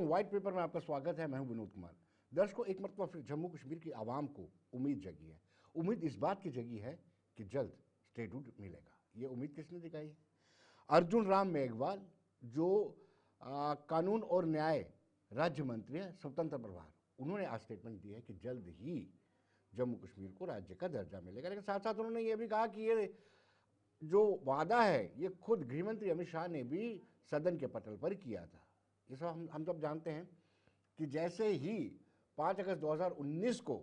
White paper में आपका स्वागत है। मैं हूं विनोद कुमार। दर्शकों, एक मरतबा फिर जम्मू कश्मीर की आवाम को उम्मीद जगी है। उम्मीद इस बात की जगी है कि जल्द स्टेटहुड मिलेगा। ये उम्मीद किसने जगाई है? अर्जुन राम मेघवाल, जो कानून और न्याय राज्य मंत्री है, स्वतंत्र प्रभार, उन्होंने आज स्टेटमेंट दी है कि जल्द ही जम्मू कश्मीर को राज्य का दर्जा मिलेगा। लेकिन साथ साथ उन्होंने ये भी कहा कि ये जो वादा है ये खुद गृहमंत्री अमित शाह ने भी सदन के पटल पर किया था। ये सब हम सब जानते हैं कि जैसे ही 5 अगस्त 2019 को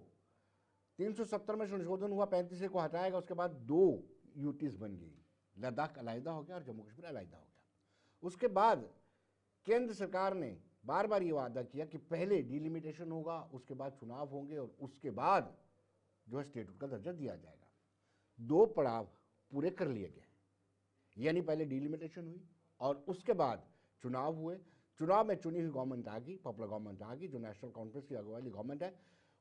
370 में संशोधन हुआ, 35 को हटाएगा, उसके बाद 2 यूटीज बन गई। लद्दाख अलहदा हो गया और जम्मू कश्मीर अलहदा हो गया। उसके बाद केंद्र सरकार ने बार बार ये वादा किया कि पहले डिलिमिटेशन होगा, उसके बाद चुनाव होंगे और उसके बाद जो है स्टेटहुड का दर्जा दिया जाएगा। 2 पड़ाव पूरे कर लिए गए, यानी पहले डिलिमिटेशन हुई और उसके बाद चुनाव हुए। चुनाव में चुनी हुई गवर्नमेंट आ गई, पॉपुलर गवर्नमेंट आ गई, जो नेशनल कॉन्फ्रेंस की अगुवाई गवर्नमेंट है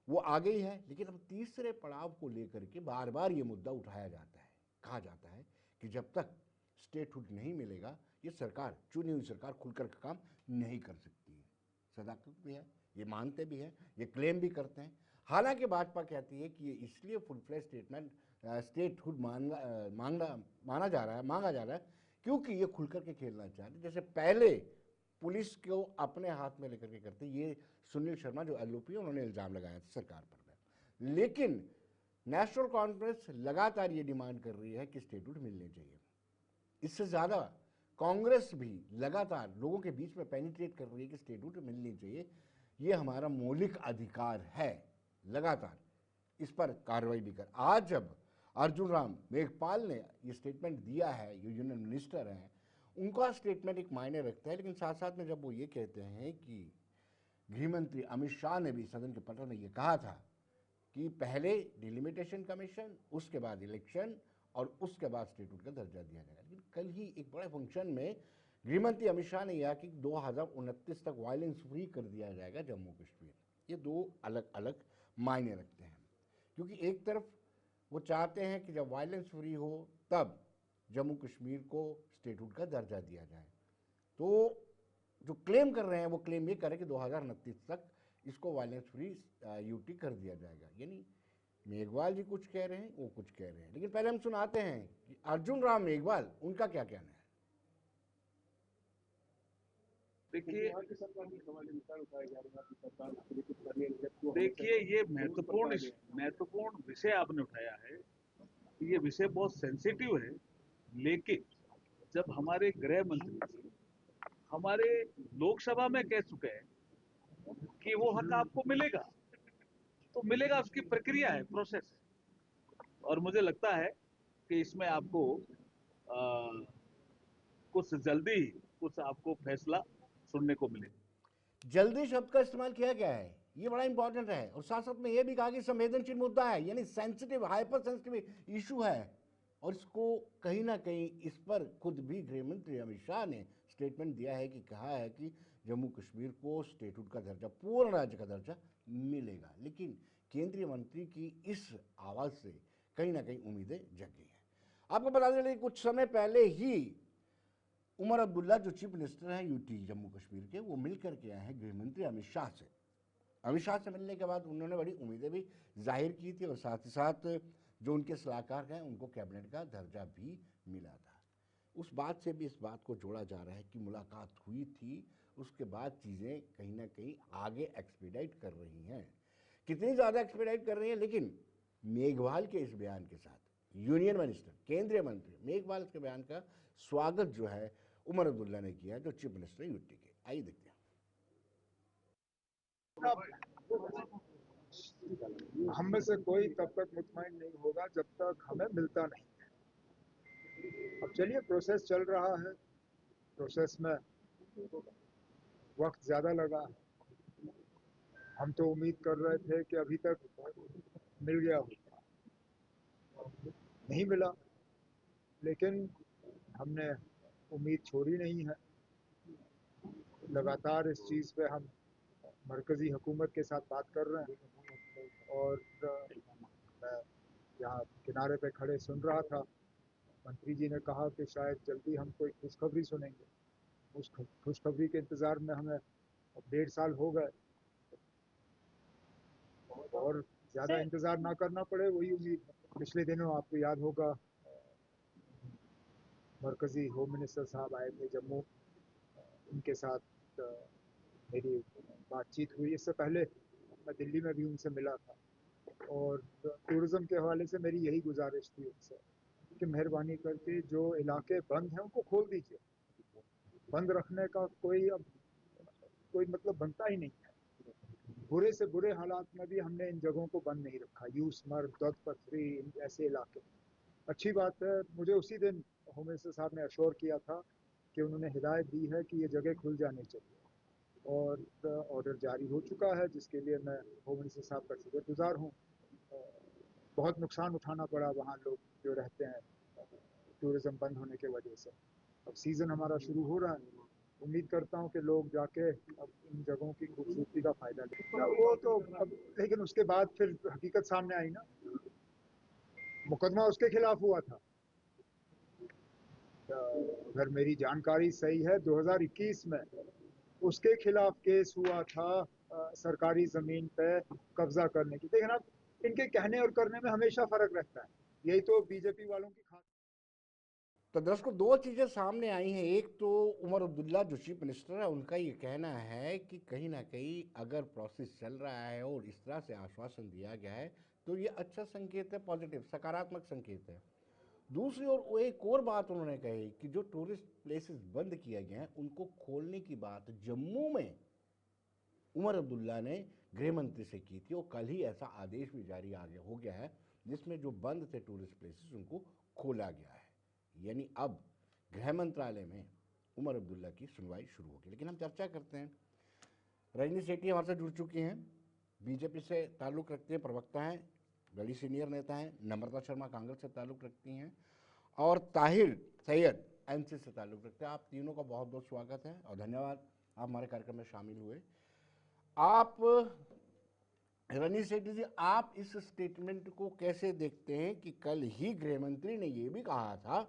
वो आ गई है। लेकिन अब तीसरे पड़ाव को लेकर के बार बार ये मुद्दा उठाया जाता है। कहा जाता है कि जब तक स्टेटहुड नहीं मिलेगा ये सरकार, चुनी हुई सरकार, खुलकर का काम नहीं कर सकती है। सदाकत भी है, ये मानते भी हैं, ये क्लेम भी करते हैं। हालांकि भाजपा कहती है कि ये इसलिए फुल फ्लेज स्टेटहुड मांगा जा रहा है क्योंकि ये खुलकर के खेलना चाहते, जैसे पहले पुलिस को अपने हाथ में लेकर के करते। ये सुनील शर्मा जो एलओपी, उन्होंने इल्जाम लगाया था सरकार पर। लेकिन नेशनल कॉन्फ्रेंस लगातार ये डिमांड कर रही है कि स्टेटहुड मिलने चाहिए। इससे ज्यादा कांग्रेस भी लगातार लोगों के बीच में पेनिट्रेट कर रही है कि स्टेटहुड मिलनी चाहिए, ये हमारा मौलिक अधिकार है। लगातार इस पर कार्रवाई भी कर। आज जब अर्जुन राम मेघवाल ने ये स्टेटमेंट दिया है, यूनियन मिनिस्टर हैं, उनका स्टेटमेंट एक मायने रखता है। लेकिन साथ साथ में जब वो ये कहते हैं कि गृहमंत्री अमित शाह ने भी सदन के पटल में ये कहा था कि पहले डिलिमिटेशन कमीशन, उसके बाद इलेक्शन और उसके बाद स्टेटहुड का दर्जा दिया जाएगा। लेकिन कल ही एक बड़े फंक्शन में गृहमंत्री अमित शाह ने यह कि 2029 तक वायलेंस फ्री कर दिया जाएगा जम्मू कश्मीर। ये 2 अलग अलग मायने रखते हैं, क्योंकि एक तरफ वो चाहते हैं कि जब वायलेंस फ्री हो तब जम्मू कश्मीर को स्टेटहुड का दर्जा दिया जाए। तो जो क्लेम कर रहे हैं वो क्लेम ये करें कि 2029 तक इसको वायलेंस फ्री यूटी कर दिया जाएगा। यानी मेघवाल जी कुछ कह रहे हैं, वो कुछ कह रहे हैं। लेकिन पहले हम सुनाते हैं कि अर्जुन राम मेघवाल, उनका क्या कहना है। देखिए ये महत्वपूर्ण विषय आपने उठाया है। ये विषय बहुत सेंसिटिव है, लेकिन जब हमारे गृह मंत्री जी हमारे लोकसभा में कह चुके हैं कि वो हक आपको मिलेगा, तो मिलेगा, उसकी प्रक्रिया है, प्रोसेस है। और मुझे लगता है कि इसमें आपको कुछ जल्दी कुछ आपको फैसला सुनने को मिलेगा। जल्दी शब्द का इस्तेमाल किया गया है, ये बड़ा इंपॉर्टेंट है। और साथ साथ में यह भी कहा कि संवेदनशील मुद्दा है, यानी सेंसिटिव, हाइपर सेंसिटिव इशू है। और इसको कहीं ना कहीं इस पर खुद भी गृहमंत्री अमित शाह ने स्टेटमेंट दिया है कि कहा है कि जम्मू कश्मीर को स्टेटहुड का दर्जा, पूर्ण राज्य का दर्जा मिलेगा। लेकिन केंद्रीय मंत्री की इस आवाज से कहीं ना कहीं उम्मीदें जग गई हैं। आपको बता दें, कुछ समय पहले ही उमर अब्दुल्ला, जो चीफ मिनिस्टर हैं यूटी जम्मू कश्मीर के, वो मिल करके आए हैं गृहमंत्री अमित शाह से। अमित शाह से मिलने के बाद उन्होंने बड़ी उम्मीदें भी जाहिर की थी और साथ ही साथ जो उनके सलाहकार हैं उनको कैबिनेट का दर्जा भी मिला था। उस बात से भी इस बात को जोड़ा जा रहा है कि मुलाकात हुई थी, उसके बाद चीज़ें कहीं ना कहीं आगे एक्सपीडाइट कर रही हैं। कितनी ज़्यादा एक्सपीडाइट कर रही हैं, लेकिन मेघवाल के इस बयान के साथ यूनियन मिनिस्टर, केंद्रीय मंत्री मेघवाल के बयान का स्वागत जो है उमर अब्दुल्ला ने किया, जो चीफ मिनिस्टर यूटी के। आइए देखते हैं। हम में से कोई तब तक मुतमईन नहीं होगा जब तक हमें मिलता नहीं। अब चलिए, प्रोसेस चल रहा है, प्रोसेस में वक्त ज्यादा लगा। हम तो उम्मीद कर रहे थे कि अभी तक मिल गया होगा, नहीं मिला, लेकिन हमने उम्मीद छोड़ी नहीं है। लगातार इस चीज़ पे हम मरकजी हुकूमत के साथ बात कर रहे हैं और मैं यहाँ किनारे पे खड़े सुन रहा था, मंत्री जी ने कहा कि शायद जल्दी हम कोई खुशखबरी सुनेंगे। उस खुशखबरी के इंतज़ार में हमें अब 1.5 साल हो गए और ज़्यादा इंतज़ार ना करना पड़े, वही उम्मीद है। पिछले दिनों आपको याद होगा मरकज़ी होम मिनिस्टर साहब आए थे जम्मू, उनके साथ मेरी बातचीत हुई। इससे पहले मैं दिल्ली में भी उनसे मिला था और टूरिज़्म के हवाले से मेरी यही गुजारिश थी उनसे कि मेहरबानी करके जो इलाके बंद हैं उनको खोल दीजिए। बंद रखने का कोई मतलब बनता ही नहीं है। बुरे से बुरे हालात में भी हमने इन जगहों को बंद नहीं रखा, यूसमर्ग, दौद पथरी, ऐसे इलाके। अच्छी बात है, मुझे उसी दिन होम मिनिस्टर साहब ने अश्योर किया था कि उन्होंने हिदायत दी है कि ये जगह खुल जानी चाहिए और ऑर्डर जारी हो चुका है, जिसके लिए मैं होम मिनिस्टर साहब का शुक्रगुजार हूँ। बहुत नुकसान उठाना पड़ा वहाँ लोग जो रहते हैं टूरिज़्म बंद होने की वजह से। अब सीज़न हमारा शुरू हो रहा है, उम्मीद करता हूँ कि लोग जाके अब इन जगहों की खूबसूरती का फ़ायदा लें। वो तो अब, लेकिन उसके बाद फिर हकीकत सामने आई ना, मुकदमा उसके खिलाफ हुआ था। अगर मेरी जानकारी सही है 2021 में उसके खिलाफ केस हुआ था सरकारी ज़मीन पे कब्जा करने की। लेकिन अब इनके कहने और करने में हमेशा फ़र्क रहता है, यही तो बीजेपी वालों की खास। तो दर्शकों, दो चीज़ें सामने आई हैं। एक तो उमर अब्दुल्ला जो चीफ मिनिस्टर है, उनका ये कहना है कि कहीं ना कहीं अगर प्रोसेस चल रहा है और इस तरह से आश्वासन दिया गया है तो ये अच्छा संकेत है, पॉजिटिव सकारात्मक संकेत है। दूसरी ओर वो एक और बात उन्होंने कही कि जो टूरिस्ट प्लेसेस बंद किए गए हैं उनको खोलने की बात जम्मू में उमर अब्दुल्ला ने गृह मंत्री से की थी और कल ही ऐसा आदेश भी जारी हो गया है जिसमें जो बंद थे टूरिस्ट प्लेसेस उनको खोला गया है। यानी अब गृह मंत्रालय में उमर अब्दुल्ला की सुनवाई शुरू होगी। लेकिन हम चर्चा करते हैं, रजनी सेठी हमारे साथ जुड़ चुकी हैं, बीजेपी से ताल्लुक़ रखते हैं, प्रवक्ता हैं, बड़ी सीनियर नेता हैं। नम्रता शर्मा कांग्रेस से ताल्लुक़ रखती हैं और ताहिर सैयद एनसी से ताल्लुक़ रखते हैं। आप तीनों का बहुत बहुत स्वागत है और धन्यवाद आप हमारे कार्यक्रम में शामिल हुए। आप रजनी सेठी जी, आप इस स्टेटमेंट को कैसे देखते हैं कि कल ही गृह मंत्री ने यह भी कहा था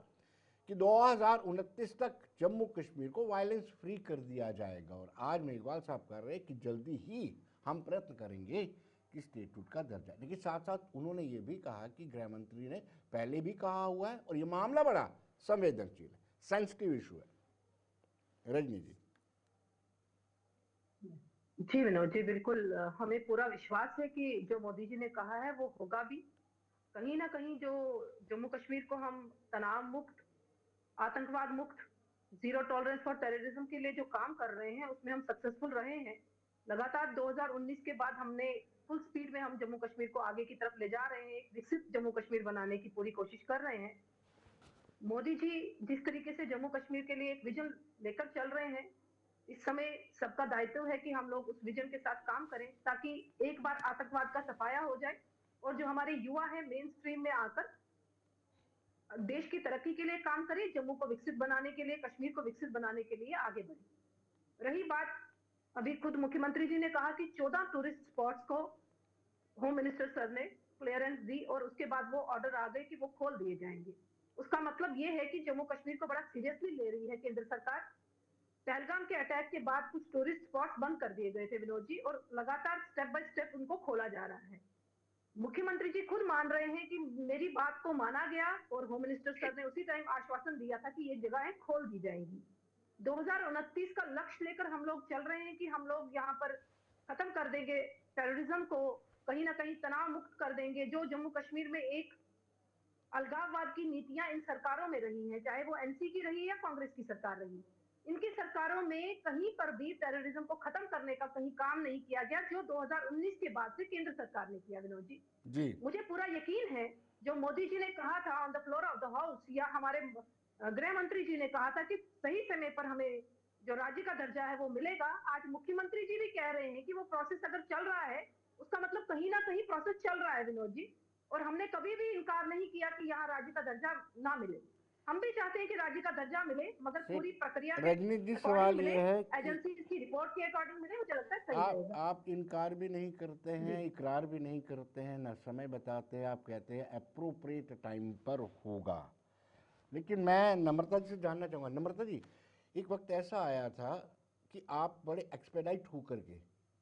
कि 2029 तक जम्मू कश्मीर को वायलेंस फ्री कर दिया जाएगा और आज मेघवाल साहब कर रहे हैं कि जल्दी ही हम प्रयत्न करेंगे कि स्टेटहुड का दर्जा। लेकिन साथ साथ उन्होंने ये भी कहा कि गृह मंत्री ने पहले भी कहा हुआ है और ये मामला बड़ा संवेदनशील है, सेंसिटिव इशू है। रजनी जी। जी विनोद जी, बिल्कुल हमें पूरा विश्वास है कि जो मोदी जी ने कहा है वो होगा भी। कहीं ना कहीं जो जम्मू कश्मीर को हम तनाव मुक्त, आतंकवाद मुक्त, जीरो टॉलरेंस फॉर टेररिज्म के लिए जो काम कर रहे हैं उसमें हम सक्सेसफुल रहे हैं। लगातार 2019 के बाद हमने फुल स्पीड में हम जम्मू कश्मीर को आगे की तरफ ले जा रहे हैं, एक विकसित जम्मू कश्मीर बनाने की पूरी कोशिश कर रहे हैं। मोदी जी जिस तरीके से जम्मू कश्मीर के लिए एक विजन लेकर चल रहे हैं, इस समय सबका दायित्व है कि हम लोग उस विजन के साथ काम करें ताकि एक बार आतंकवाद का सफाया हो जाए और जो हमारे युवा हैं मेन स्ट्रीम में आकर देश की तरक्की के लिए काम करें, जम्मू को विकसित बनाने के लिए, कश्मीर को विकसित बनाने के लिए आगे बढ़े। रही बात, अभी खुद मुख्यमंत्री जी ने कहा कि 14 टूरिस्ट स्पॉट्स को होम मिनिस्टर सर ने क्लियरेंस दी और उसके बाद वो ऑर्डर आ गए कि वो खोल दिए जाएंगे। उसका मतलब ये है कि जम्मू कश्मीर को बड़ा सीरियसली ले रही है केंद्र सरकार। पहलगाम के अटैक के बाद कुछ टूरिस्ट स्पॉट बंद कर दिए गए थे विनोद जी, और लगातार स्टेप बाय स्टेप उनको खोला जा रहा है। मुख्यमंत्री जी खुद मान रहे हैं कि मेरी बात को माना गया और होम मिनिस्टर सर ने उसी टाइम आश्वासन दिया था कि ये जगहें खोल दी जाएंगी। 2029 का लक्ष्य लेकर हम लोग चल रहे हैं कि हम लोग यहाँ पर खत्म कर देंगे टेररिज्म को, कहीं ना कहीं तनाव मुक्त कर देंगे। जो जम्मू कश्मीर में एक अलगाववाद की नीतियां इन सरकारों में रही हैं, चाहे वो एनसी की रही या कांग्रेस की सरकार रही, इनकी सरकारों में कहीं पर भी टेररिज्म को खत्म करने का कहीं काम नहीं किया गया, जो 2019 के बाद से केंद्र सरकार ने किया। विनोद जी, मुझे पूरा यकीन है जो मोदी जी ने कहा था on the floor of the house, या हमारे गृह मंत्री जी ने कहा था कि सही समय पर हमें जो राज्य का दर्जा है वो मिलेगा। आज मुख्यमंत्री जी भी कह रहे हैं कि वो प्रोसेस अगर चल रहा है, उसका मतलब कहीं ना कहीं प्रोसेस चल रहा है विनोद जी। और हमने कभी भी इनकार नहीं किया कि यहाँ राज्य का दर्जा ना मिले। हम भी चाहते हैं कि राज्य का दर्जा मिले, मगर पूरी प्रक्रिया के रजनी जी, सवाल अकॉर्डिंग ये मिले, है कि एजेंसी की रिपोर्ट के अकॉर्डिंग मिले। मुझे लगता है सही रहेगा। आप इनकार भी नहीं करते हैं, इकरार भी नहीं करते हैं, न समय बताते हैं, आप कहते हैं अप्रोप्रिएट टाइम पर होगा। लेकिन मैं नम्रता जी से जानना चाहूँगा, नम्रता जी, एक वक्त ऐसा आया था कि आप बड़े एक्सपेडाइट होकर के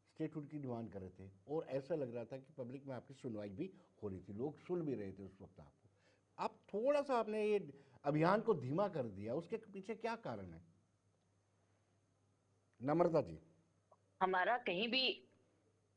स्टेटहुड की डिमांड कर रहे थे और ऐसा लग रहा था कि पब्लिक में आपकी सुनवाई भी हो रही थी, लोग सुन भी रहे थे उस वक्त आपको। आप थोड़ा सा आपने ये अभियान को धीमा कर दिया, उसके पीछे क्या कारण है? नम्रता जी। हमारा कहीं भी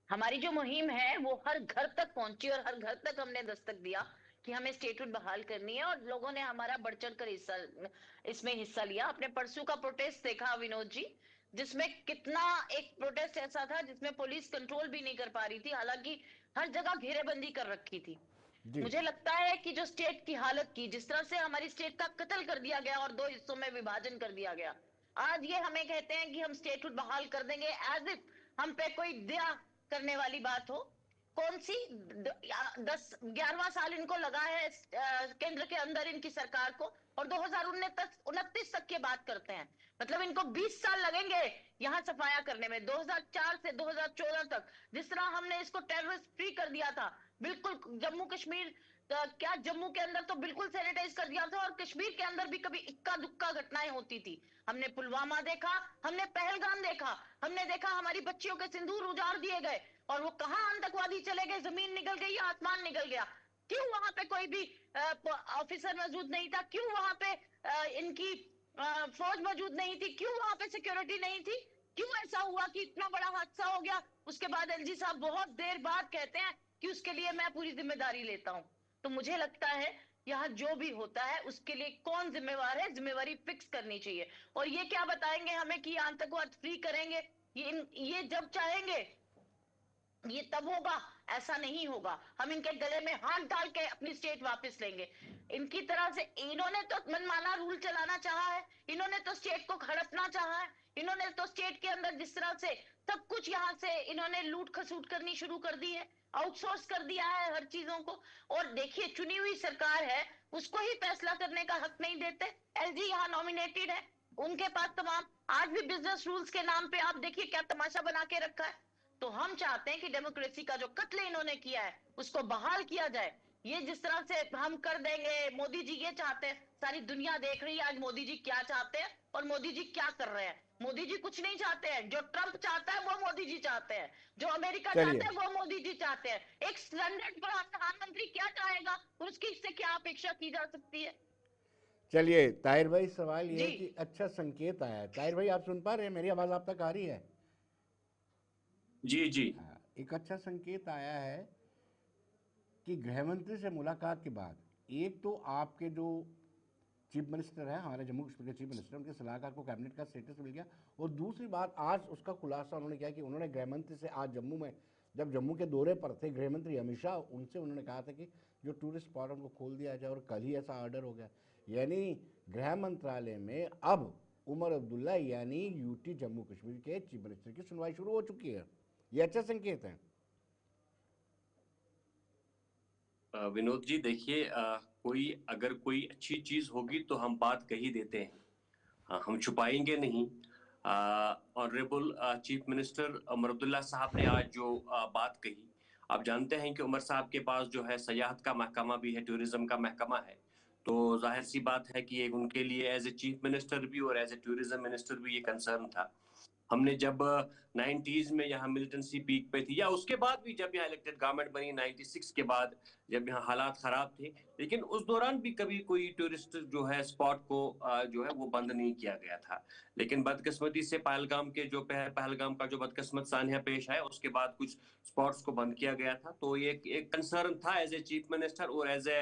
हमारी जो मुहिम है वो हर घर तक पहुंची और हर घर तक हमने दस्तक दिया कि हमें स्टेटहुड बहाल करनी है, और लोगों ने हमारा बढ़ चढ़ कर इसमें हिस्सा लिया। आपने परसों का प्रोटेस्ट देखा विनोद जी, जिसमें कितना एक प्रोटेस्ट ऐसा था जिसमें पुलिस कंट्रोल भी नहीं कर पा रही थी, हालांकि हर जगह घेरेबंदी कर रखी थी। मुझे लगता है कि जो स्टेट की हालत की, जिस तरह से हमारी स्टेट का कत्ल कर दिया गया और 2 हिस्सों में विभाजन कर दिया गया, आज ये हमें कहते हैं कि हम स्टेटहुड बहाल कर देंगे, एज इफ हम पे कोई दया करने वाली बात हो। कौन सी 11वां साल इनको लगा है केंद्र के अंदर इनकी सरकार को, और 2029 तक की बात करते हैं, मतलब इनको 20 साल लगेंगे यहाँ सफाया करने में। 2004 से 2014 तक जिस तरह हमने इसको टेररिस्ट फ्री कर दिया था, बिल्कुल जम्मू कश्मीर क्या जम्मू के अंदर तो बिल्कुल सैनिटाइज कर दिया था, और कश्मीर के अंदर भी कभी इक्का दुक्का घटनाएं होती थी। हमने पुलवामा देखा, हमने पहलगाम देखा, हमने देखा हमारी बच्चियों के सिंदूर उजाड़ दिए गए, और वो कहां आतंकवादी चले गए, जमीन निकल गई या आसमान निकल गया। क्यों वहां पे कोई भी ऑफिसर मौजूद नहीं था? क्यों वहां पे इनकी फौज मौजूद नहीं थी? क्यों वहां पे सिक्योरिटी नहीं थी? क्यों ऐसा हुआ कि इतना बड़ा हादसा हो गया? उसके बाद एलजी साहब बहुत देर बाद कहते हैं कि उसके लिए मैं पूरी जिम्मेदारी लेता हूं। तो मुझे लगता है यहाँ जो भी होता है उसके लिए कौन जिम्मेवार है, जिम्मेवारी फिक्स करनी चाहिए। और ये क्या बताएंगे हमें कि आतंकवाद फ्री करेंगे, ये जब चाहेंगे ये तब होगा, ऐसा नहीं होगा। हम इनके गले में हाथ डाल के अपनी स्टेट वापस लेंगे। इनकी तरह से इन्होंने तो मनमाना रूल चलाना चाहा है, इन्होंने तो स्टेट को हड़पना चाहा है, इन्होंने तो स्टेट के अंदर जिस तरह से सब कुछ यहाँ से इन्होंने लूट खसूट करनी शुरू कर दी है, आउटसोर्स कर दिया है हर चीजों को। और देखिए चुनी हुई सरकार है, उसको ही फैसला करने का हक नहीं देते। एलजी यहाँ नॉमिनेटेड है, उनके पास तमाम आज भी बिजनेस रूल्स के नाम पे आप देखिए क्या तमाशा बना के रखा है। तो हम चाहते हैं कि डेमोक्रेसी का जो कत्ल इन्होंने किया है उसको बहाल किया जाए। ये जिस तरह से हम कर देंगे, मोदी जी ये चाहते हैं, सारी दुनिया देख रही है आज मोदी जी क्या चाहते हैं और मोदी जी क्या कर रहे हैं। मोदी जी कुछ नहीं चाहते हैं, जो ट्रंप चाहता है वो मोदी जी चाहते हैं, जो अमेरिका चाहता है वो मोदी जी चाहते हैं। एक स्टैंडर्ड प्रधानमंत्री क्या चाहेगा, उसकी इससे क्या अपेक्षा की जा सकती है? चलिए ताहिर भाई, सवाल ये है कि अच्छा संकेत आया है। ताहिर भाई आप सुन पा रहे हैं, मेरी आवाज आप तक आ रही है? जी जी। एक अच्छा संकेत आया है कि गृहमंत्री से मुलाकात के बाद एक तो आपके जो चीफ मिनिस्टर है, हमारे जम्मू कश्मीर के चीफ मिनिस्टर, उनके सलाहकार को कैबिनेट का स्टेटस मिल गया, और दूसरी बात आज उसका खुलासा उन्होंने किया कि उन्होंने गृहमंत्री से आज जम्मू में जब जम्मू के दौरे पर थे गृहमंत्री अमित शाह, उनसे उन्होंने कहा था कि जो टूरिस्ट स्पॉट उनको खोल दिया जाए, और कल ही ऐसा ऑर्डर हो गया। यानी गृह मंत्रालय में अब उमर अब्दुल्ला यानी यूटी जम्मू कश्मीर के चीफ मिनिस्टर की सुनवाई शुरू हो चुकी है। ये अच्छा संकेत है। विनोद जी देखिए, अगर कोई अच्छी चीज होगी तो हम बात कही देते हैं, हम छुपाएंगे नहीं। Honourable chief minister Omar Abdullah साहब ने आज जो बात कही, आप जानते हैं कि उमर साहब के पास जो है सयाहत का महकमा भी है, टूरिज्म का महकमा है, तो जाहिर सी बात है कि एक उनके लिए एज ए चीफ मिनिस्टर भी और एज ए टूरिज्म मिनिस्टर भी ये कंसर्न था। हमने जब 90s में यहाँ मिलिटेंसी पीक पे थी, या उसके बाद भी जब यहाँ इलेक्टेड गवर्नमेंट बनी 96 के बाद, जब यहाँ हालात खराब थे, लेकिन उस दौरान भी कभी कोई टूरिस्ट जो है स्पॉट को जो है वो बंद नहीं किया गया था। लेकिन बदकिस्मती से पहलगाम का जो बदकिस्मत सानिया पेश आया, उसके बाद कुछ स्पॉट्स को बंद किया गया था। तो ये एक कंसर्न था एज ए चीफ मिनिस्टर और as a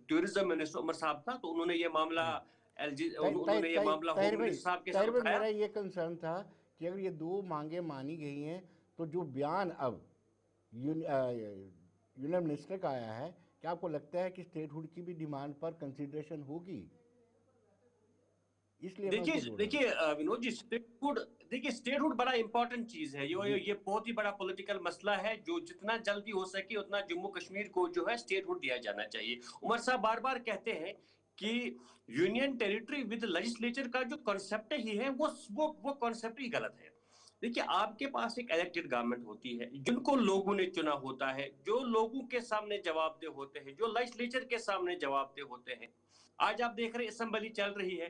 tourism minister Omar साहब था, तो उन्होंने ये मामला उन्होंने ये मामला होम मिनिस्टर साहब के साथ उठाया। मेरा ये कंसर्न था कि अगर ये दो मांगे मानी गई हैं तो जो बयान अब यूनियन मिनिस्टर का आया है, क्या आपको लगता है कि स्टेटहुड की भी डिमांड पर कंसीडरेशन होगी? इसलिए देखिए विनोद जी, स्टेटहुड बड़ा इंपॉर्टेंट चीज है। ये बहुत ही बड़ा पॉलिटिकल मसला है, जो जितना जल्दी हो सके उतना जम्मू कश्मीर को जो है स्टेटहुड दिया जाना चाहिए। उमर साहब बार बार कहते हैं कि यूनियन टेरिटरी विद लेजिस्लेचर का जो कॉन्सेप्ट ही है वो कॉन्सेप्ट ही गलत है। देखिए, आपके पास एक इलेक्टेड गवर्नमेंट होती है, जिनको लोगों ने चुना होता है, जो लोगों के सामने जवाबदेह होते हैं, जो लेजिस्लेचर के सामने जवाबदेह होते हैं। आज आप देख रहे हैं असेंबली चल रही है,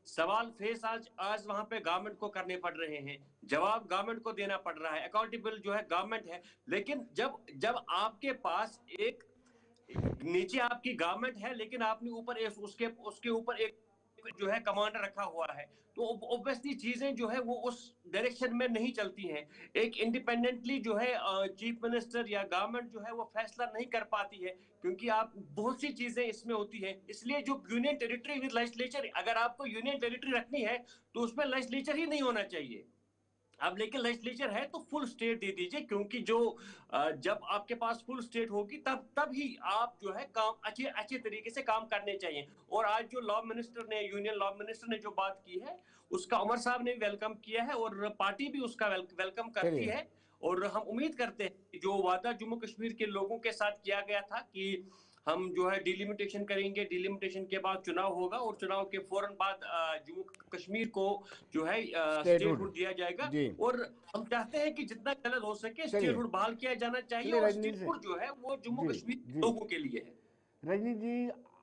सवाल फेस आज आज वहां पे गवर्नमेंट को करने पड़ रहे हैं, जवाब गवर्नमेंट को देना पड़ रहा है, अकाउंटेबल जो है गवर्नमेंट है। लेकिन जब जब आपके पास एक नीचे आपकी गवर्नमेंट है, लेकिन आपने ऊपर उसके उसके ऊपर एक जो है कमांडर रखा हुआ है, तो ऑब्वियसली चीजें जो है वो उस डायरेक्शन में नहीं चलती हैं। एक इंडिपेंडेंटली जो है चीफ मिनिस्टर या गवर्नमेंट जो है वो फैसला नहीं कर पाती है, क्योंकि आप बहुत सी चीजें इसमें होती हैं। इसलिए जो यूनियन टेरिटरी विद लेजिस्लेचर, अगर आपको यूनियन टेरिटरी रखनी है तो उसमें लेजिस्लेचर ही नहीं होना चाहिए। अब लेकिन लेजिस्लेचर है तो फुल स्टेट दे दीजिए, क्योंकि जो जब आपके पास फुल स्टेट होगी तब ही आप जो है काम अच्छे अच्छे तरीके से काम करने चाहिए। और आज जो लॉ मिनिस्टर ने, यूनियन लॉ मिनिस्टर ने जो बात की है, उसका उमर साहब ने वेलकम किया है और पार्टी भी उसका वेलकम करती है। और हम उम्मीद करते हैं कि जो वादा जम्मू कश्मीर के लोगों के साथ किया गया था कि हम जो है डिलिमिटेशन करेंगे, डिलिमिटेशन के बाद चुनाव होगा और चुनाव के फौरन बाद जम्मू कश्मीर को जो है स्टेटहुड दिया जाएगा। और हम चाहते हैं कि जितना जल्द हो सके स्टेटहुड बहाल किया जाना चाहिए, और स्टेटहुड जो है वो जम्मू कश्मीर लोगों के लिए है। रजनी जी,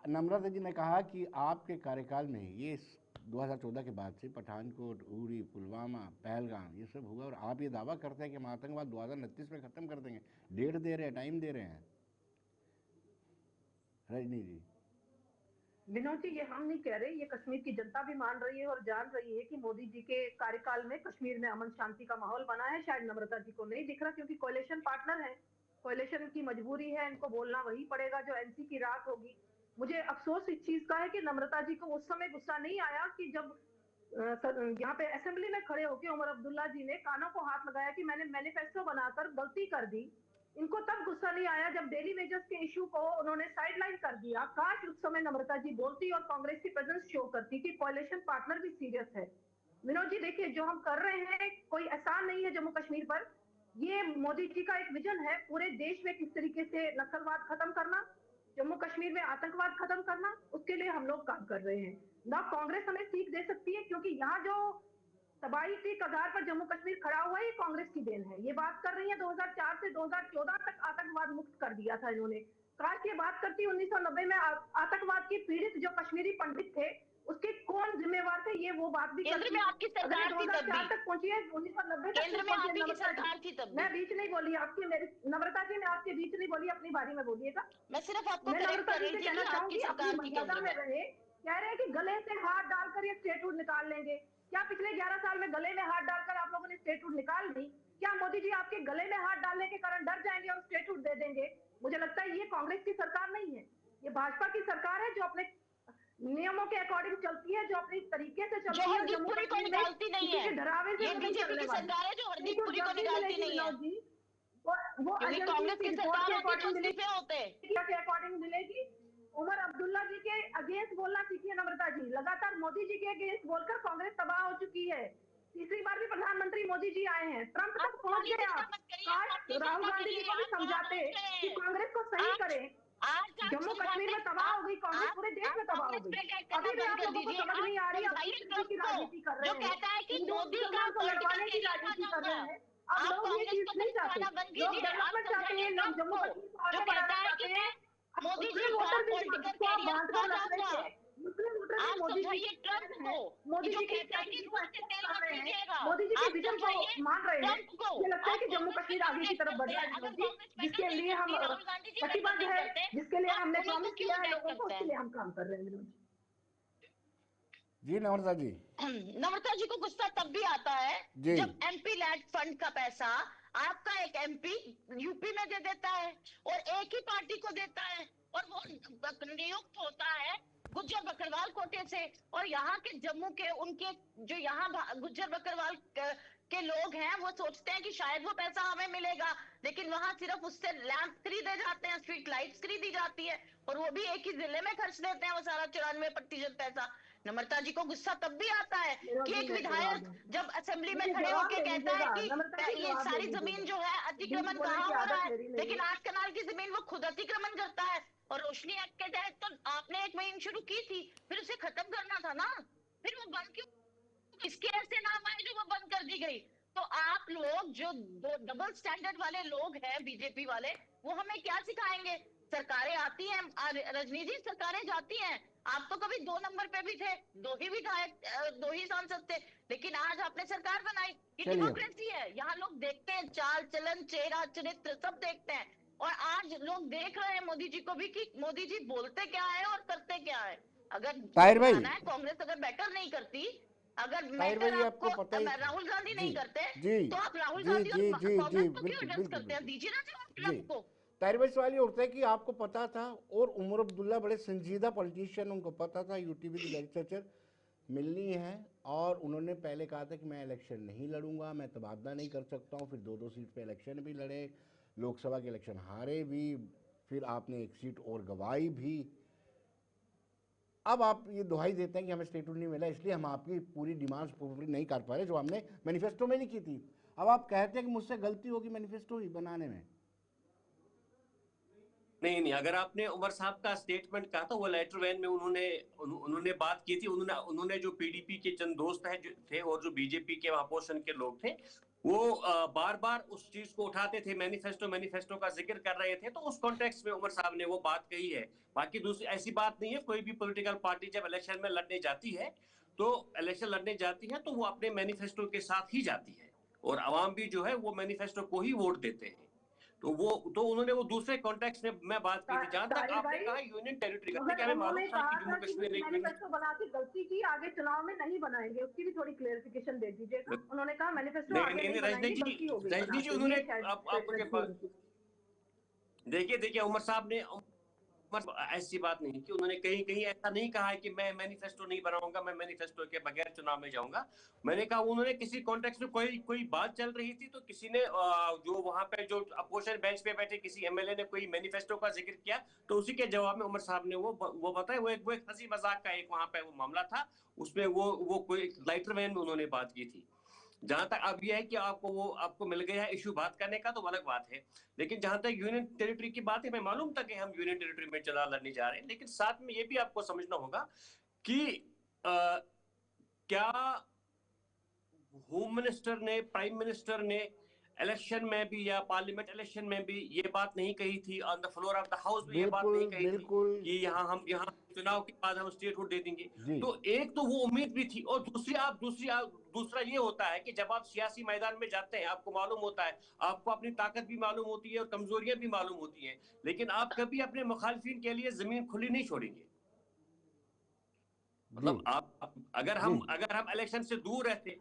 नम्रता जी ने कहा कि आपके कार्यकाल में ये 2014 के बाद से पठानकोट, उरी, पुलवामा, पहलगाम ये सब हुआ, और आप ये दावा करते हैं कि हम आतंकवाद 2029 में खत्म कर देंगे। डेट दे रहे हैं, टाइम दे रहे हैं। रजनी जी। विनोद जी, ये हम नहीं कह रहे, ये कश्मीर की जनता भी मान रही है और जान रही है कि मोदी जी के कार्यकाल में कश्मीर में अमन शांति का माहौल बना है। शायद नम्रता जी को नहीं दिख रहा, क्योंकि कोalition पार्टनर है, कोalition की मजबूरी है, इनको बोलना वही पड़ेगा जो एनसी की रात होगी। मुझे अफसोस इस चीज का है कि नम्रता जी को उस समय गुस्सा नहीं आया कि जब यहाँ पे असेंबली में खड़े होकर उमर अब्दुल्ला जी ने कानों को हाथ लगाया कि मैंने मैनिफेस्टो बनाकर गलती कर दी। इनको तब गुस्सा नहीं आया जब डेली वेजेस के इशू को उन्होंने साइडलाइन कर दिया। काश उस समय नम्रता जी बोलती और कांग्रेस की प्रेजेंस शो करती कि कोalition पार्टनर भी सीरियस है। विनोद जी देखिए, जो हम कर रहे हैं कोई एहसान नहीं है जम्मू कश्मीर पर। ये मोदी जी का एक विजन है पूरे देश में किस तरीके से नक्सलवाद खत्म करना, जम्मू कश्मीर में आतंकवाद खत्म करना, उसके लिए हम लोग काम कर रहे हैं ना। कांग्रेस हमें सीख दे सकती है, क्योंकि यहाँ जो तबाही की कगार पर जम्मू कश्मीर खड़ा हुआ है ये कांग्रेस की देन है। ये बात कर रही है 2004 से 2014 तक आतंकवाद मुक्त कर दिया था इन्होंने। काश ये बात करती 1990 में आतंकवाद की पीड़ित जो कश्मीरी पंडित थे उसके कौन जिम्मेवार थे, ये वो बात भी केंद्र में आपकी सरकार थी, 2004 तक पहुंची है, 1990 तक केंद्र में आपकी सरकार थी तब। मैं बीच नहीं बोली आपकी, मेरी नम्रता जी मैं आपके बीच नहीं बोली, अपनी बारी में बोलिएगा। मैं सिर्फ आपको करेक्ट कर रही थी कि आपकी सरकार की केंद्र में रहे। कह रहे हैं कि गले से हाथ डालकर ये स्टेटहुड निकाल लेंगे। क्या पिछले 11 साल में गले में हाथ डालकर आप लोगों ने स्टेटहुड निकाल ली? क्या मोदी जी आपके गले में हाथ डालने के कारण डर जाएंगे और स्टेटहुड दे देंगे? मुझे लगता है ये कांग्रेस की सरकार नहीं है, ये भाजपा की सरकार है जो अपने नियमों के अकॉर्डिंग चलती है, जो अपनी तरीके से चलती है, जम्मू कश्मीर को निकालती नहीं है। डरावे से ये बीजेपी की सरकार है जो हरदीपपुरी को निकालती नहीं है। वो कांग्रेस की सरकार होती तो होते के अकॉर्डिंग मिलेगी। उमर अब्दुल्ला जी के अगेंस्ट बोलना सीखिए नम्रता जी। लगातार मोदी जी के अगेंस्ट बोलकर कांग्रेस तबाह हो चुकी है। तीसरी बार भी प्रधानमंत्री मोदी जी आए हैं, ट्रंप तक पहुंच गए आप। काश राहुल गांधी जी को भी समझाते कि कांग्रेस को सही करे। जम्मू कश्मीर में तबाह हो गई कांग्रेस, पूरे देश में तबाह हो गई। अभी भी आप लोगों को समझ नहीं आ रही, आप की राजनीति कर रहे हैं, मोदी को लड़वाने की राजनीति कर रहे हैं। अब लोग ये चीज नहीं चाहते, लोग डेवलपमेंट चाहते हैं, लोग जम्मू कश्मीर को आगे बढ़ाना चाहते हैं। मोदी जी वोटर भी जिसको आप बांट कर रख रहे थे, मुस्लिम वोटर भी मोदी जी मोदी जी के मोदी जी के विजन को मान रहे हैं। मुझे लगता है कि जम्मू कश्मीर आगे की तरफ बढ़ रहा है मोदी, जिसके लिए हम प्रतिबद्ध है, जिसके लिए हमने प्रॉमिस किया है लोगों को, उसके लिए हम काम कर रहे हैं। जी नम्रता जी। नम्रता जी को गुस्सा तब भी आता है जब एमपी लैड फंड का पैसा आपका एक एमपी यूपी में दे देता है और एक ही पार्टी को देता है, और वो नियुक्त होता है गुज्जर बकरवाल कोटे से। और यहाँ के जम्मू के उनके जो यहाँ गुज्जर बकरवाल के लोग हैं वो सोचते हैं कि शायद वो पैसा हमें मिलेगा, लेकिन वहां सिर्फ उससे लैंप खरीदे जाते हैं, स्ट्रीट लाइट्स खरीदी जाती है, और वो भी एक ही जिले में खर्च देते हैं वो सारा 94% पैसा। नम्रता जी को गुस्सा तब भी आता है कि एक विधायक जब असेंबली में खड़े होकर कहता है कि ये सारी जमीन जो है अतिक्रमण कहाँ हो रहा है, लेकिन आज कनाल की जमीन वो खुद अतिक्रमण करता है। और रोशनी एक्ट के तहत तो आपने एक मुहिम शुरू की थी, फिर उसे खत्म करना था ना, फिर वो बंद क्यों, किसके ऐसे नाम आए जो वो बंद कर दी गई? तो आप लोग जो डबल स्टैंडर्ड वाले लोग हैं बीजेपी वाले, वो हमें क्या सिखाएंगे? सरकारें आती हैं, रजनी जी सरकारें जाती हैं, आप तो कभी 2 नंबर पे भी थे, 2 ही विधायक, 2 ही सांसद थे, लेकिन आज आपने सरकार बनाई। ये चलिए। डेमोक्रेसी है, यहाँ लोग देखते हैं, चाल चलन, चेहरा, चरित्र सब देखते हैं। और आज लोग देख रहे हैं मोदी जी को भी कि मोदी जी बोलते क्या है और करते क्या है। अगर ताहिर भाई, दिखाना है, कांग्रेस अगर बेटर नहीं करती, अगर ताहिर मैटर भाई आपको आपको पता ही, राहुल गांधी जी नहीं करते, जी तो आप राहुल जी गांधी जी और जी जी, कांग्रेस को क्यों बिल्कुल एड्रेस बिल्कुल करते हैं? बिल्कुल दीजिए ना जवाब जी। ट्रम्प को। ताहिर भाई सवाल ये उठता है कि आपको पता था, और उमर अब्दुल्ला बड़े संजीदा पॉलिटिशियन, उनको पता था यूटी विद लेजिस्लेचर मिलनी है, और उन्होंने पहले कहा था कि मैं इलेक्शन नहीं लड़ूंगा, मैं तबादला नहीं कर सकता हूँ। फिर 2-2 सीट पे इलेक्शन भी लड़े, लोकसभा के इलेक्शन हारे भी, फिर आपने एक सीट और गंवाई भी। अब आप ये दुहाई देते हैं कि हमें स्टेटहुड नहीं मिला, इसलिए हम आपकी पूरी डिमांड्स पूरी नहीं कर पा रहे जो हमने मैनिफेस्टो में नहीं की थी। अब आप कहते हैं कि मुझसे गलती होगी मैनिफेस्टो ही बनाने में। नहीं नहीं, अगर आपने उमर साहब का स्टेटमेंट कहा था, वो लेटर वैन में उन्होंने बात की थी। उन्होंने जो पीडीपी के चंद दोस्त है थे और जो बीजेपी के अपोजिशन के लोग थे, वो बार बार उस चीज को उठाते थे, मैनिफेस्टो का जिक्र कर रहे थे। तो उस कॉन्टेक्स्ट में उमर साहब ने वो बात कही है। बाकी दूसरी ऐसी बात नहीं है। कोई भी पॉलिटिकल पार्टी जब इलेक्शन में लड़ने जाती है, तो वो अपने मैनिफेस्टो के साथ ही जाती है, और आवाम भी जो है वो मैनिफेस्टो को ही वोट देते हैं। तो उन्होंने वो दूसरे कॉन्टेक्स्ट में मैं बात की थी। जहां तक ताहिर आपने भाई, कहा यूनियन टेरिटरी का, मगर क्या हमें मालूम उन्होंने था कि कहा जम्मू था कि कश्मीर एक यूनियन। मैनिफेस्टो बना के गलती की, आगे चुनाव में नहीं बनाएंगे, उसकी भी थोड़ी क्लेरिफिकेशन दे दीजिएगा। उन्होंने कहा मैनिफेस्टो नहीं आगे नहीं नहीं नहीं, बनाएंगे, गलती हो गई बना रजनी जी के, उन्होंने ये शायद आप उनके स्टेटमेंट थी पास उनकी। देखिए उमर साहब ने ऐसी बात नहीं कि उन्होंने कहीं कहीं ऐसा नहीं कहा है कि मैं मैनिफेस्टो नहीं बनाऊंगा, मैं मैनिफेस्टो के बगैर चुनाव में जाऊंगा। मैंने कहा उन्होंने किसी कॉन्टेक्स्ट में कोई बात चल रही थी, तो किसी ने जो वहां पे जो अपोजिशन बेंच पे बैठे किसी एमएलए ने कोई मैनिफेस्टो का जिक्र किया, तो उसी के जवाब में उमर साहब ने वो बताया। वो एक हंसी मजाक का एक वहां पे वो मामला था, उसमें वो कोई लाइटर वैन में उन्होंने बात की थी। जहां तक अब यह है कि आपको मिल गया है इशू बात करने का, तो अलग बात है। लेकिन जहां तक यूनियन टेरिटरी की बात है, मैं मालूम था कि हम यूनियन टेरिटरी में चला लड़ने जा रहे हैं, लेकिन साथ में ये भी आपको समझना होगा कि क्या होम मिनिस्टर ने, प्राइम मिनिस्टर ने इलेक्शन में भी या पार्लियामेंट इलेक्शन में भी ये बात नहीं कही थी, on the floor of the house में ये बात बिल्कुल नहीं कही थी बिल्कुल कि यहाँ चुनाव के बाद हम स्टेटहुड दे देंगे। जी तो एक तो वो उम्मीद भी थी, और दूसरा ये होता है कि जब आप सियासी मैदान में जाते हैं, आपको मालूम होता है, आपको अपनी ताकत भी मालूम होती है और कमजोरियां भी मालूम होती हैं, लेकिन आप कभी अपने मुखालिफिन के लिए जमीन खुली नहीं छोड़ेंगे। जी मतलब आप अगर जी हम इलेक्शन से दूर रहते,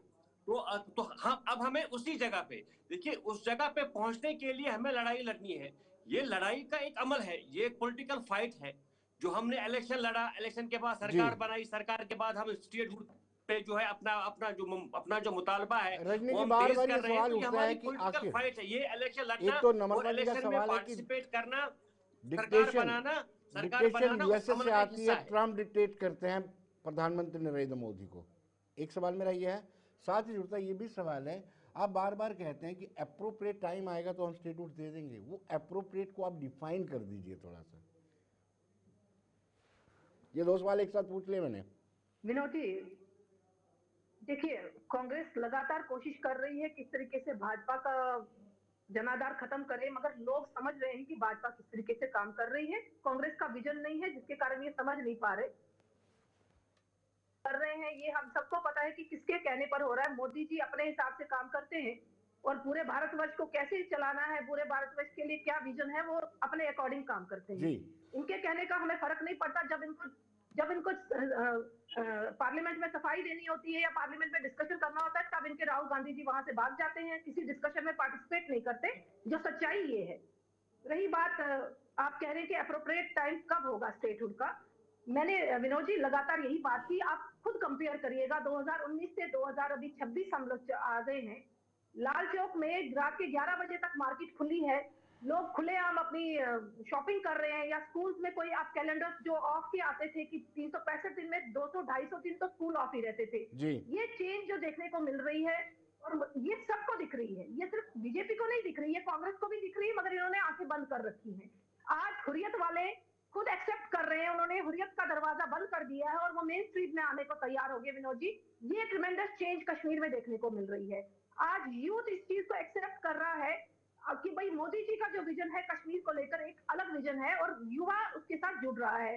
तो हम अब हमें उसी जगह पे, देखिए उस जगह पे पहुंचने के लिए हमें लड़ाई लड़नी है। ये लड़ाई का एक अमल है, ये एक पॉलिटिकल फाइट है। जो हमने इलेक्शन लड़ा, इलेक्शन के बाद जी। सरकार बनाई, सरकार के बाद हम स्टेटहुड पे जो है अपना जो मुतालबा है रजनी वो जी, हम बार तेज बार ये कर रहे हैं। सवाल तो ये उठता है हमारी कि पॉलिटिकल आखिर, फाइट है, ये इलेक्शन लड़ना एक तो और नंबर 1 का इलेक्शन में सवाल है कि पार्टिसिपेट करना, डिक्टेशन सरकार बनाना उस यूएसए अमल से का एक आती है, हिस्सा है। ट्रम्प डिक्टेट करते हैं प्रधानमंत्री नरेंद्र मोदी को। एक सवाल मेरा ये है, साथ ही जुड़ता ये भी सवाल है, आप बार बार कहते हैं कि अप्रोप्रिएट टाइम आएगा तो हम स्टेटहुड दे देंगे। वो अप्रोप्रिएट को आप डिफाइन कर दीजिए थोड़ा सा। ये 2 सवाल एक साथ पूछ लिए मैंने। विनोद जी, देखिए, कांग्रेस लगातार कोशिश कर रही है किस तरीके से भाजपा का जनाधार खत्म करे, मगर लोग समझ रहे हैं कि भाजपा किस तरीके से काम कर रही है। कांग्रेस का विजन नहीं है, जिसके कारण ये समझ नहीं पा रहे कर रहे हैं। ये हम सबको पता है कि किसके कहने पर हो रहा है। मोदी जी अपने हिसाब से काम करते हैं, और पूरे भारतवर्ष को कैसे चलाना है, पूरे भारतवर्ष के लिए क्या विजन है, वो अपने अकॉर्डिंग काम करते हैं। जी इनके कहने का हमें फर्क नहीं पड़ता। जब इनको पार्लियामेंट में सफाई देनी होती है या पार्लियामेंट में डिस्कशन करना होता है, तब इनके राहुल गांधी जी वहां से भाग जाते हैं, किसी डिस्कशन में पार्टिसिपेट नहीं करते। जो सच्चाई ये है। रही बात, आप कह रहे हैं कि अप्रोप्रिएट टाइम कब होगा स्टेटहुड का, मैंने विनोद जी लगातार यही बात की। आप खुद कंपेयर करिएगा 2019 से 2026 हम लोग आ गए हैं। लाल चौक में रात के 11 बजे तक मार्केट खुली है, लोग खुलेआम अपनी शॉपिंग कर रहे हैं। या स्कूल्स में कोई आप कैलेंडर जो ऑफ के आते थे कि 365 दिन में 200-250 दिन तो स्कूल ऑफ ही रहते थे। जी ये चेंज जो देखने को मिल रही है, और ये सबको दिख रही है, ये सिर्फ बीजेपी को नहीं दिख रही है, कांग्रेस को भी दिख रही है, मगर इन्होंने आंखें बंद कर रखी हैं। आज हुर्रियत वाले खुद एक्सेप्ट कर रहे हैं, उन्होंने हुर्रियत का दरवाजा बंद कर दिया है और वो मेन स्ट्रीट में आने को तैयार हो गए। विनोद जी, ये ट्रिमेंडस चेंज कश्मीर में देखने को मिल रही है। आज यूथ इस चीज को एक्सेप्ट कर रहा है कि भाई मोदी जी का जो विजन है कश्मीर को लेकर एक अलग विजन है, और युवा उसके साथ जुड़ रहा है।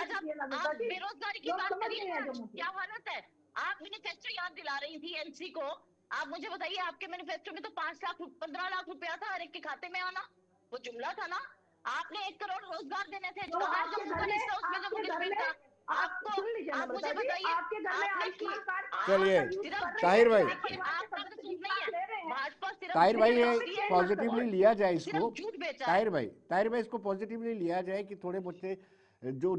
आज आप बेरोजगारी की बात करिए ना, क्या हालत है। आप मैनिफेस्टो याद दिला रही थी एनसी को आप मुझे बताइए, आपके मैनिफेस्टो में तो 15 लाख रुपया था हर एक के खाते में आना, वो जुमला था ना। आपने 1 करोड़ रोजगार देने थे, तो कहाँ आपके जम्मू का घर में, हिस्सा उसमें जम्मू आपके घर कश्मीर में, का? आप आपको, सुन लीजिए आप नम्रता मुझे जी, बताइए, आपके घर में आपने की, आयुष्मान कार्ड चलिए, का यूज कर रहे ताहिर हैं, भाई, आप देखिए वहाँ के आपका तो सदस्य सूट 20 नहीं लाख है, ले रहे हैं। भाजपा सिर्फ ताहिर भाई झूठ ये बेचती है, पॉजिटिवली और लिया जाए सिर्फ इसको। झूठ बेचा है। ताहिर भाई इसको पॉजिटिवली लिया जाए कि थोड़े बहुत जो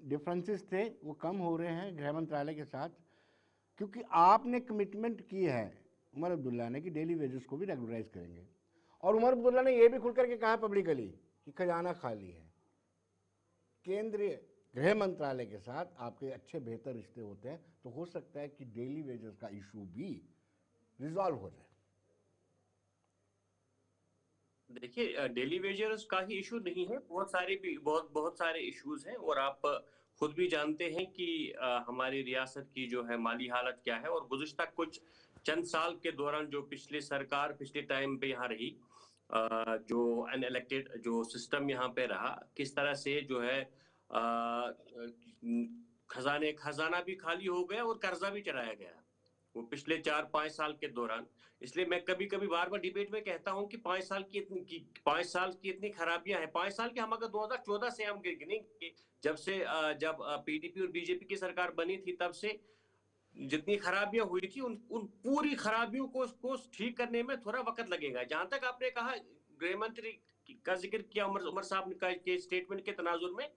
डिफरेंसेस थे वो कम हो रहे हैं गृह मंत्रालय के साथ, क्योंकि आपने कमिटमेंट की है उमर अब्दुल्ला ने कि डेली वेजेस को भी रेगुलराइज करेंगे, और उमर अब्दुल्ला ने ये भी खुल करके कहा पब्लिकली कि खजाना खाली है। केंद्रीय गृह मंत्रालय के साथ आपके अच्छे बेहतर रिश्ते होते हैं, तो हो सकता है कि डेली वेजेस का इशू भी रिजॉल्व हो जाए। देखिए, डेली वेजर्स का ही इशू नहीं है, बहुत सारे इश्यूज हैं, और आप खुद भी जानते हैं कि हमारी रियासत की जो है माली हालत क्या है, और गुज़िश्ता कुछ चंद साल के दौरान जो पिछली सरकार पिछले टाइम पे यहाँ रही, जो अनइलेक्टेड जो सिस्टम यहाँ पे रहा, किस तरह से जो है खजाना भी खाली हो गया और कर्जा भी चढ़ाया गया वो पिछले 4-5 साल के दौरान। इसलिए मैं कभी कभी बार बार डिबेट में कहता हूं कि 5 साल की इतनी खराबियां हैं। 5 साल की हम अगर 2014 से हम गिनेंगे, जब पीडीपी और बीजेपी की सरकार बनी थी, तब से जितनी खराबियां हुई थी, उन पूरी खराबियों को ठीक करने में थोड़ा वक्त लगेगा। जहां तक आपने कहा गृह मंत्री का जिक्र किया उमर साहब के स्टेटमेंट के तनाजुर में,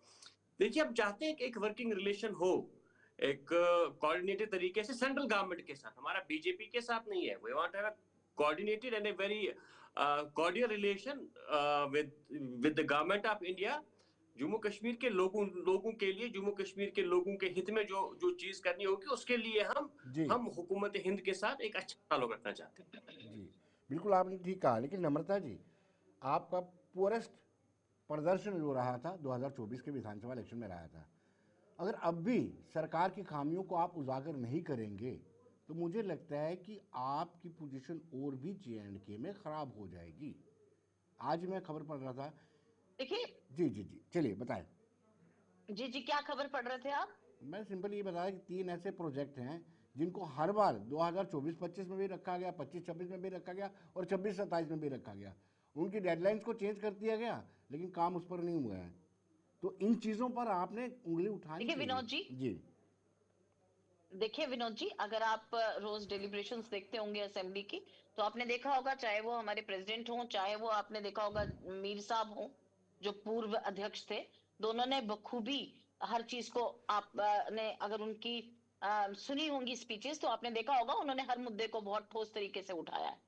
देखिए हम चाहते हैं कि एक वर्किंग रिलेशन हो, एक कोऑर्डिनेटेड तरीके से सेंट्रल गवर्नमेंट के साथ, हमारा बीजेपी के साथ नहीं है। We want to have coordinated and a very cordial relation with the government of India. Jammu Kashmir के लोगों के लिए, जम्मू कश्मीर के लोगों के हित में जो जो चीज करनी होगी, उसके लिए हम हुकूमत हिंद के साथ एक अच्छा ताल्लुक रखना चाहते हैं। जी बिल्कुल, आपने ठीक कहा। लेकिन नम्रता जी, आपका पुअरेस्ट प्रदर्शन जो रहा था 2024 के विधानसभा इलेक्शन में रहा था, अगर अब भी सरकार की खामियों को आप उजागर नहीं करेंगे तो मुझे लगता है कि आपकी पोजीशन और भी जे.एंड.के में ख़राब हो जाएगी। आज मैं खबर पढ़ रहा था। देखिए, जी, चलिए बताएं। जी, क्या खबर पढ़ रहे थे आप? मैं सिंपल ये बताया कि 3 ऐसे प्रोजेक्ट हैं जिनको हर बार 2024-25 में भी रखा गया, 25-26 में भी रखा गया और 26-27 में भी रखा गया। उनकी डेडलाइंस को चेंज कर दिया गया, लेकिन काम उस पर नहीं हुआ है। तो इन चीज़ों पर आपने उंगली उठानी देखिए विनोद चाहिए। देखिए विनोद जी, अगर आप रोज डेलिब्रेशंस देखते होंगे असेंबली की, तो आपने देखा होगा, चाहे वो हमारे प्रेसिडेंट हों, चाहे वो आपने देखा होगा मीर साहब हों जो पूर्व अध्यक्ष थे, दोनों ने बखूबी हर चीज को आपने अगर उनकी सुनी होंगी स्पीचेस, तो आपने देखा होगा उन्होंने हर मुद्दे को बहुत ठोस तरीके से उठाया है।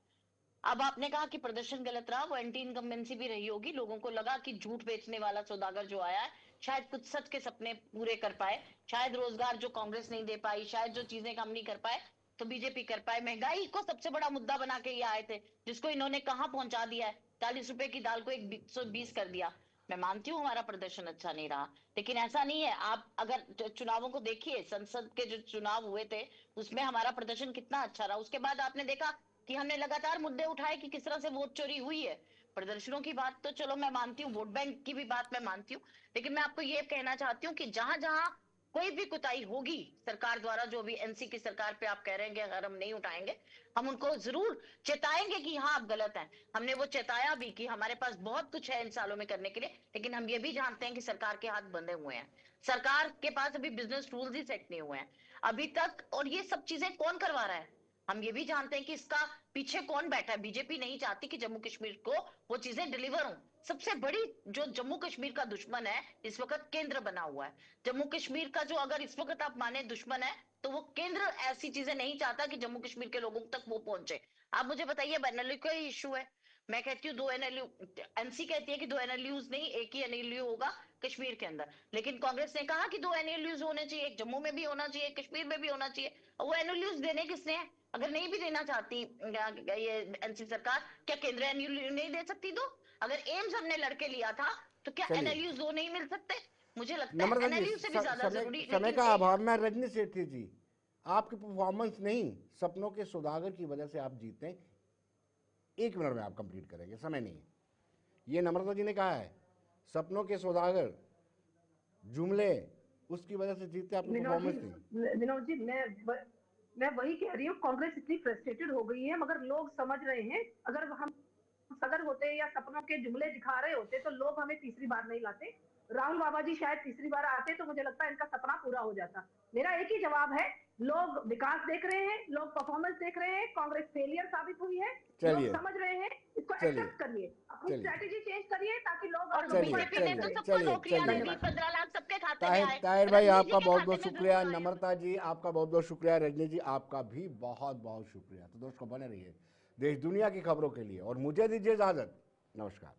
अब आपने कहा कि प्रदर्शन गलत रहा, वो एंटी इनकम्बेंसी भी रही होगी, लोगों को लगा कि झूठ बेचने वाला सौदागर जो आया है शायद कुछ सच के सपने पूरे कर पाए, शायद रोजगार जो कांग्रेस नहीं दे पाई, शायद जो चीजें कम नहीं कर पाए तो बीजेपी कर पाए। महंगाई को सबसे बड़ा मुद्दा बना के ये आए थे, जिसको इन्होंने कहां पहुंचा दिया है, 40 रुपए की दाल को 120 कर दिया। मैं मानती हूँ हमारा प्रदर्शन अच्छा नहीं रहा, लेकिन ऐसा नहीं है। आप अगर चुनावों को देखिए, संसद के जो चुनाव हुए थे उसमें हमारा प्रदर्शन कितना अच्छा रहा। उसके बाद आपने देखा कि हमने लगातार मुद्दे उठाए कि किस तरह से वोट चोरी हुई है। प्रदर्शनों की बात तो चलो मैं मानती हूँ, वोट बैंक की भी बात मैं मानती हूँ, लेकिन मैं आपको ये कहना चाहती हूँ कि जहां जहां कोई भी कुताही होगी सरकार द्वारा, जो भी एनसी की सरकार पे आप कह रहे हैं कि अगर हम नहीं उठाएंगे, हम उनको जरूर चेताएंगे कि हाँ आप गलत हैं। हमने वो चेताया भी कि हमारे पास बहुत कुछ है इन सालों में करने के लिए, लेकिन हम ये भी जानते हैं कि सरकार के हाथ बंधे हुए हैं, सरकार के पास अभी बिजनेस रूल्स ही सेट नहीं हुए हैं अभी तक। और ये सब चीजें कौन करवा रहा है, हम ये भी जानते हैं कि इसका पीछे कौन बैठा है। बीजेपी नहीं चाहती कि जम्मू कश्मीर को वो चीजें डिलीवर हों। सबसे बड़ी जो जम्मू कश्मीर का दुश्मन है इस वक्त केंद्र बना हुआ है। जम्मू कश्मीर का जो अगर इस वक्त आप माने दुश्मन है, तो वो केंद्र ऐसी चीजें नहीं चाहता कि जम्मू कश्मीर के लोगों तक वो पहुंचे। आप मुझे बताइए, एनएलयू का इशू है, मैं कहती हूँ 2 एनएलयू, एनसी कहती है कि 2 एनएलयूज नहीं, एक ही एनएलयू होगा कश्मीर के अंदर, लेकिन कांग्रेस ने कहा कि 2 एनएलयूज होने चाहिए, एक जम्मू में भी होना चाहिए, कश्मीर में भी होना चाहिए। वो एनएलयूज देने किसने है? अगर नहीं भी देना चाहती ये एनसी सरकार, क्या केंद्र एनएलयू नहीं दे सकती? दो, अगर एम्स हमने लड़के लिया था तो क्या एनएलयू दो नहीं मिल सकते? मुझे लगता है एनएलयू से भी ज्यादा जरूरी समय का अभाव में रजनी सेठी जी, आपकी परफॉर्मेंस नहीं, सपनों के सौदागर की वजह से आप जीते हैं। 1 मिनट में आप कंप्लीट करेंगे, समय नहीं है। ये नम्रता जी ने कहा है, सपनों के सौदागर जुमले उसकी वजह से जीते, आपकी परफॉर्मेंस नहीं। विनोद जी, मैं मैं वही कह रही हूँ, कांग्रेस इतनी फ्रस्ट्रेटेड हो गई है, मगर लोग समझ रहे हैं। अगर हम सदर होते या सपनों के जुमले दिखा रहे होते तो लोग हमें तीसरी बार नहीं लाते। राहुल बाबा जी शायद तीसरी बार आते तो मुझे लगता है इनका सपना पूरा हो जाता। मेरा एक ही जवाब है, लोग विकास देख रहे हैं, लोग परफॉर्मेंस देख रहे हैं, कांग्रेस फेलियर साबित हुई है, लोग चलिए समझ रहे हैं, इसको चलिए एक्सेप्ट करिए, अपनी चलिए स्ट्रैटेजी चेंज करिए ताकि लोग और अपने ऊपर बीजेपी ने तो करें। सबको नौकरियां दे दी, चलिए 15 लाख सबके खाते में ताहिर आए। ताहिर भाई रजनी जी आपका के बहुत खाते बहुत में शुक्रिया, जरूर आए। नम्रता जी आपका बहुत बहुत शुक्रिया, रजनी जी आपका भी बहुत बहुत शुक्रिया। तो दोस्तों बने रहिए देश दुनिया की खबरों के लिए और मुझे दीजिए इजाजत। नमस्कार।